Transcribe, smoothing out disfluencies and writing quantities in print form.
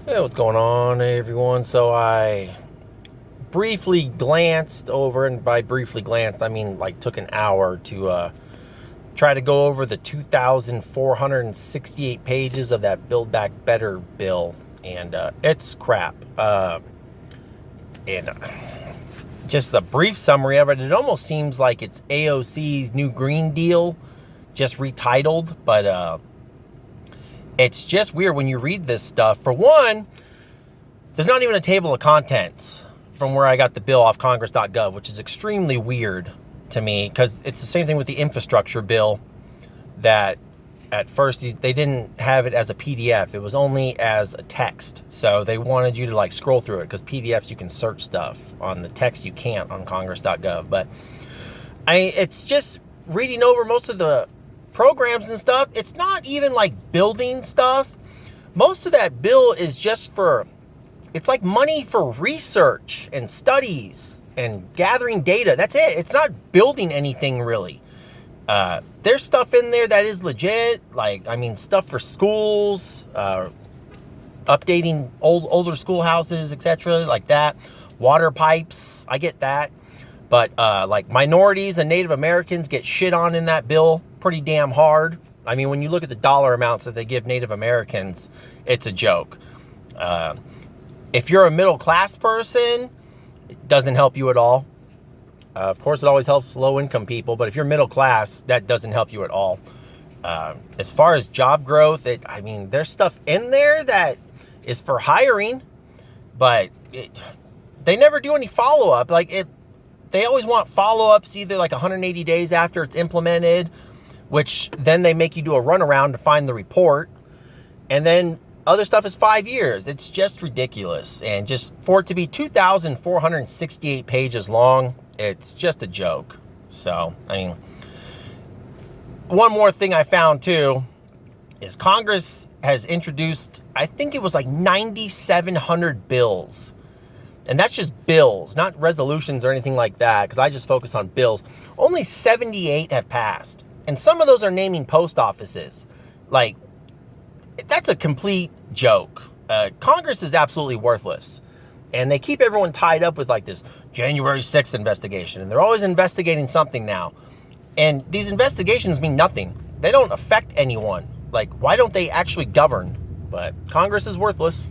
Hey, what's going on, everyone? So I briefly glanced over, and by briefly glanced, I mean like took an hour to try to go over the 2,468 pages of that Build Back Better bill, and it's crap. And just the brief summary of it, it almost seems like it's AOC's new Green Deal, just retitled, but it's just weird when you read this stuff. For one, there's not even a table of contents from where I got the bill off congress.gov, which is extremely weird to me because it's the same thing with the infrastructure bill that at first they didn't have it as a PDF. It was only as a text. So they wanted you to like scroll through it because PDFs you can search stuff. On the text you can't on congress.gov. But it's just reading over most of the programs and stuff. It's not even like building stuff. Most of that bill is just for, it's like money for research and studies and gathering data. That's it. It's not building anything really. There's stuff in there that is legit. Like, I mean, stuff for schools, updating older schoolhouses, etc. like that. Water pipes, I get that. But like minorities and Native Americans get shit on in that bill pretty damn hard. I mean, when you look at the dollar amounts that they give Native Americans, it's a joke. If you're a middle class person, it doesn't help you at all. Of course, it always helps low income people, but if you're middle class, that doesn't help you at all. As far as job growth, I mean, there's stuff in there that is for hiring, but they never do any follow up. They always want follow ups either like 180 days after it's implemented, which then they make you do a runaround to find the report, and then other stuff is 5 years. It's just ridiculous. And just for it to be 2,468 pages long, it's just a joke. So, I mean, one more thing I found too is Congress has introduced, I think it was like 9,700 bills. And that's just bills, not resolutions or anything like that, because I just focus on bills. Only 78 have passed. And some of those are naming post offices. Like, that's a complete joke. Congress is absolutely worthless. And they keep everyone tied up with like this January 6th investigation. And they're always investigating something now. And these investigations mean nothing. They don't affect anyone. Like, why don't they actually govern? But Congress is worthless.